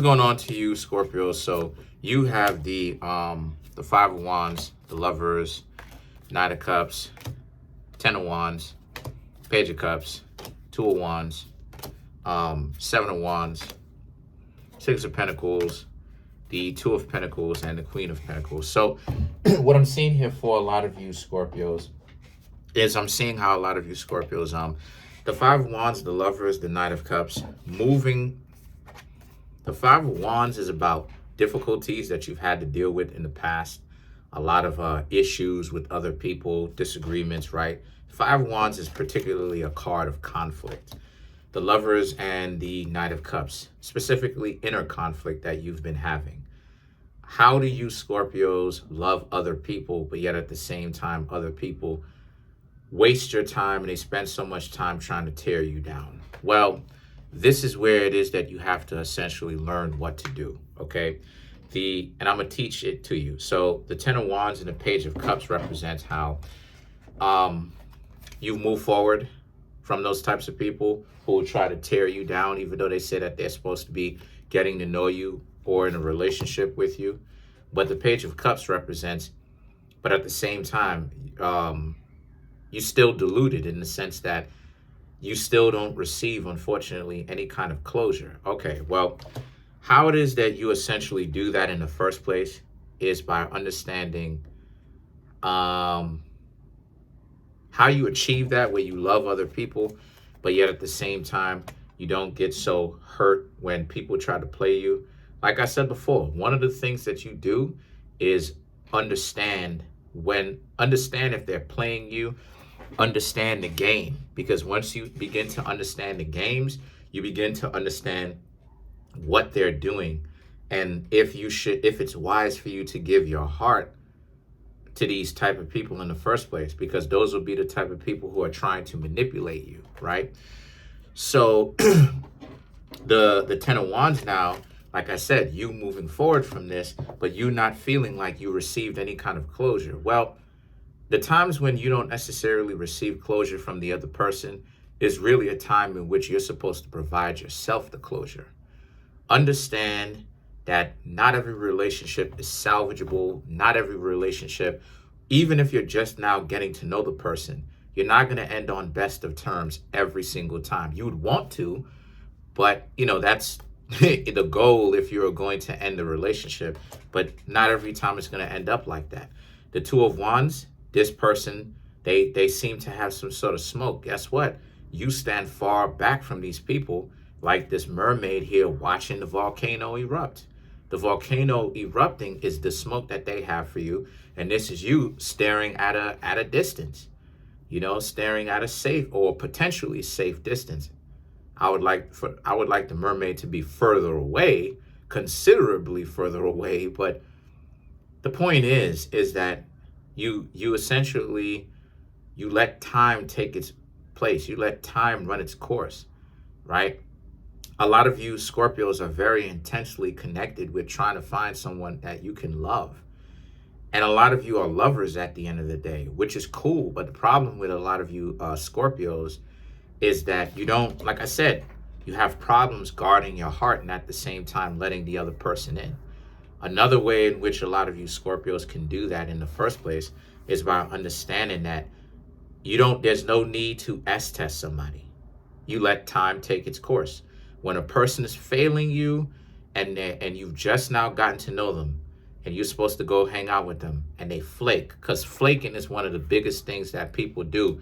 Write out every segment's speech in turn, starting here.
Going on to you, Scorpio. So you have the Five of Wands, the Lovers, Knight of Cups, Ten of Wands, Page of Cups, Two of Wands, Seven of Wands, Six of Pentacles, the Two of Pentacles, and the Queen of Pentacles. So what I'm seeing here for a lot of you Scorpios is I'm seeing how a lot of you Scorpios, the Five of Wands, the Lovers, the Knight of Cups, moving. The Five of Wands is about difficulties that you've had to deal with in the past. A lot of issues with other people, disagreements, right? Five of Wands is particularly a card of conflict. The Lovers and the Knight of Cups, specifically inner conflict that you've been having. How do you Scorpios love other people, but yet at the same time, other people waste your time and they spend so much time trying to tear you down? Well, this is where it is that you have to essentially learn what to do, okay? And I'm going to teach it to you. So the Ten of Wands and the Page of Cups represents how you move forward from those types of people who will try to tear you down, even though they say that they're supposed to be getting to know you or in a relationship with you. But the Page of Cups represents, but at the same time, you're still deluded in the sense that you still don't receive, unfortunately, any kind of closure. Okay, well, how it is that you essentially do that in the first place is by understanding how you achieve that, where you love other people, but yet at the same time, you don't get so hurt when people try to play you. Like I said before, one of the things that you do is understand if they're playing you, understand the game, because once you begin to understand the games, you begin to understand what they're doing, and if it's wise for you to give your heart to these type of people in the first place, because those will be the type of people who are trying to manipulate you, right? So the Ten of Wands now, like I said, you moving forward from this, but you not feeling like you received any kind of closure. Well, the times when you don't necessarily receive closure from the other person is really a time in which you're supposed to provide yourself the closure. Understand that not every relationship is salvageable. Not every relationship, even if you're just now getting to know the person, you're not going to end on best of terms every single time. You would want to, but that's the goal if you're going to end the relationship, but not every time it's going to end up like that. The Two of Wands, this person, they seem to have some sort of smoke. Guess what? You stand far back from these people, like this mermaid here watching the volcano erupt. The volcano erupting is the smoke that they have for you, and this is you staring at a distance, staring at a safe or potentially safe distance. I would like the mermaid to be further away, considerably further away, but the point is that you essentially, you let time take its place. You let time run its course, right? A lot of you Scorpios are very intensely connected with trying to find someone that you can love. And a lot of you are lovers at the end of the day, which is cool. But the problem with a lot of you Scorpios is that you don't, like I said, you have problems guarding your heart and at the same time letting the other person in. Another way in which a lot of you Scorpios can do that in the first place is by understanding that there's no need to test somebody. You let time take its course. When a person is failing you and you've just now gotten to know them and you're supposed to go hang out with them and they flake, because flaking is one of the biggest things that people do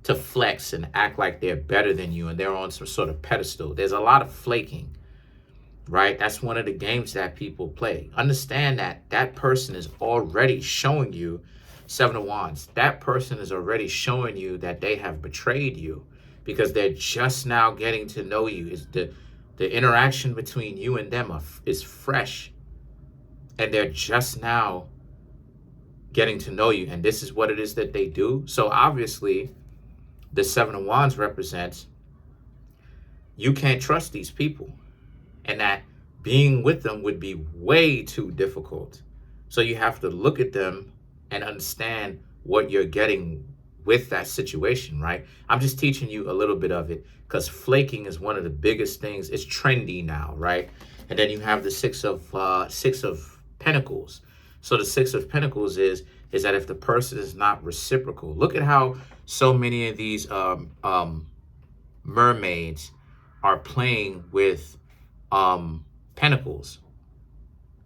to flex and act like they're better than you and they're on some sort of pedestal. There's a lot of flaking. Right? That's one of the games that people play. Understand that person is already showing you, Seven of Wands, that person is already showing you that they have betrayed you because they're just now getting to know you. Is the interaction between you and them is fresh, and they're just now getting to know you, and this is what it is that they do. So obviously, the Seven of Wands represents you can't trust these people, and that being with them would be way too difficult. So you have to look at them and understand what you're getting with that situation, right? I'm just teaching you a little bit of it because flaking is one of the biggest things. It's trendy now, right? And then you have the Six of Pentacles. So the Six of Pentacles is that if the person is not reciprocal, look at how so many of these mermaids are playing with pentacles.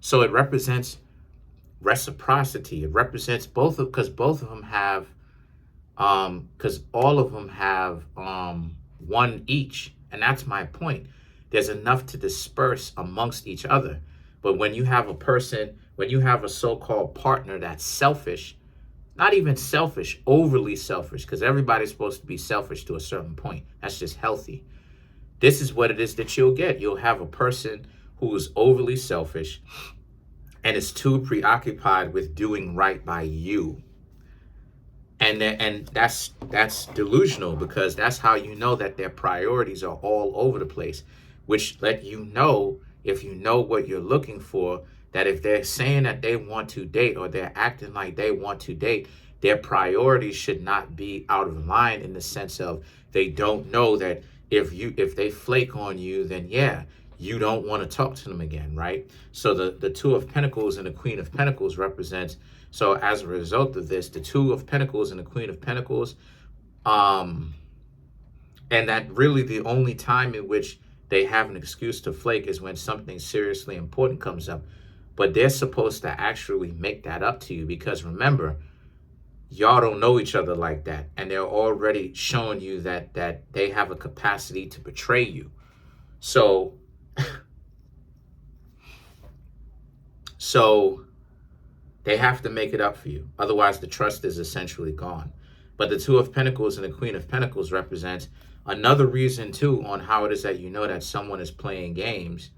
So it represents reciprocity. It represents because both of them have, because all of them have one each. And that's my point. There's enough to disperse amongst each other. But when you have a person, when you have a so-called partner that's selfish, not even selfish, overly selfish, because everybody's supposed to be selfish to a certain point. That's just healthy. This is what it is that you'll get. You'll have a person who is overly selfish and is too preoccupied with doing right by you. And that's delusional, because that's how you know that their priorities are all over the place, which let you know, if you know what you're looking for, that if they're saying that they want to date or they're acting like they want to date, their priorities should not be out of line, in the sense of they don't know that if they flake on you, then yeah, you don't want to talk to them again, right? So the Two of Pentacles and the Queen of Pentacles represents, so as a result of this, the Two of Pentacles and the Queen of Pentacles, and that really the only time in which they have an excuse to flake is when something seriously important comes up. But they're supposed to actually make that up to you, because remember, y'all don't know each other like that. And they're already showing you that they have a capacity to betray you. So they have to make it up for you. Otherwise, the trust is essentially gone. But the Two of Pentacles and the Queen of Pentacles represents another reason, too, on how it is that you know that someone is playing games,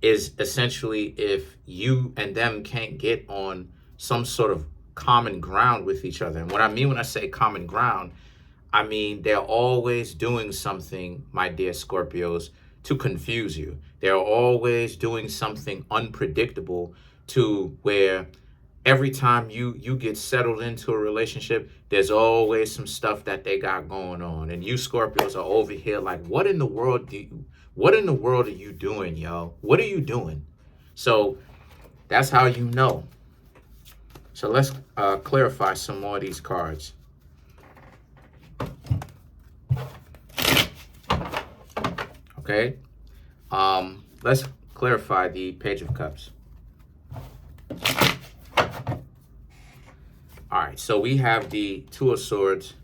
is essentially if you and them can't get on some sort of common ground with each other. And what I mean when I say common ground, I mean they're always doing something, my dear Scorpios, to confuse you. They're always doing something unpredictable, to where every time you get settled into a relationship, there's always some stuff that they got going on. And you Scorpios are over here like, what in the world are you doing, yo? What are you doing? So that's how you know. So let's clarify some more of these cards. Okay. Let's clarify the Page of Cups. All right, so we have the Two of Swords,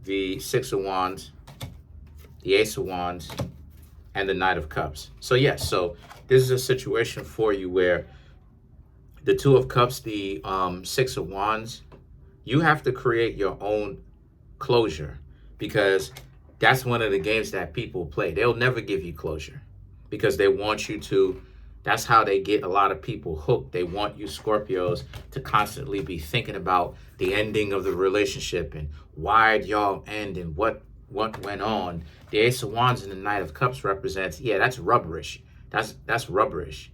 the Six of Wands, the Ace of Wands, and the Knight of Cups. So yes, so this is a situation for you where the Two of Cups, the Six of Wands, you have to create your own closure, because that's one of the games that people play. They'll never give you closure because they want you to. That's how they get a lot of people hooked. They want you Scorpios to constantly be thinking about the ending of the relationship and why'd y'all end and what went on. The Ace of Wands and the Knight of Cups represents, yeah, that's rubberish. That's rubberish.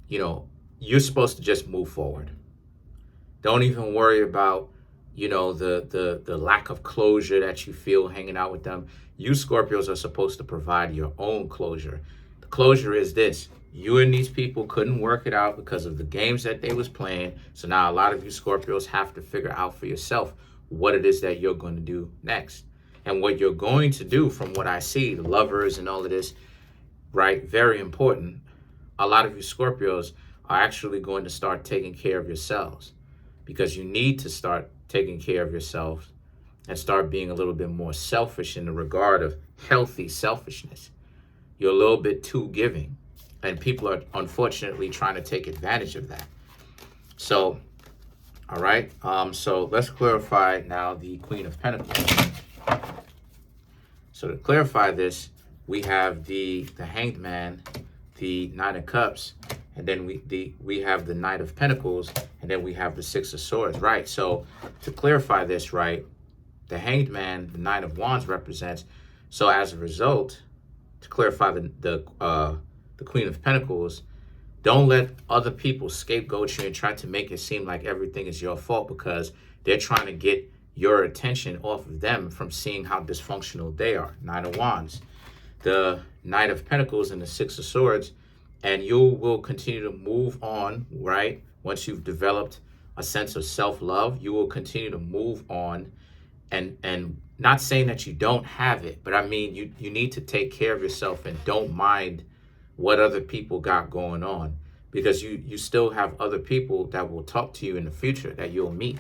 You know, you're supposed to just move forward. Don't even worry about, you know, the lack of closure that you feel hanging out with them. You Scorpios are supposed to provide your own closure. The closure is this. You and these people couldn't work it out because of the games that they was playing. So now a lot of you Scorpios have to figure out for yourself what it is that you're going to do next. And what you're going to do, from what I see, the Lovers and all of this, right? Very important. A lot of you Scorpios are actually going to start taking care of yourselves, because you need to start taking care of yourself and start being a little bit more selfish in the regard of healthy selfishness. You're a little bit too giving. And people are unfortunately trying to take advantage of that. So, all right. So let's clarify now the Queen of Pentacles. So to clarify this, we have the Hanged Man, the Nine of Cups, and then we have the Knight of Pentacles, and then we have the Six of Swords. Right. So to clarify this, right, the Hanged Man, the Nine of Wands represents. So as a result, to clarify the Queen of Pentacles, don't let other people scapegoat you and try to make it seem like everything is your fault, because they're trying to get your attention off of them from seeing how dysfunctional they are. Nine of Wands. The Knight of Pentacles and the Six of Swords and you will continue to move on, right? Once you've developed a sense of self-love, you will continue to move on, and not saying that you don't have it, but I mean you need to take care of yourself and don't mind what other people got going on, because you still have other people that will talk to you in the future that you'll meet.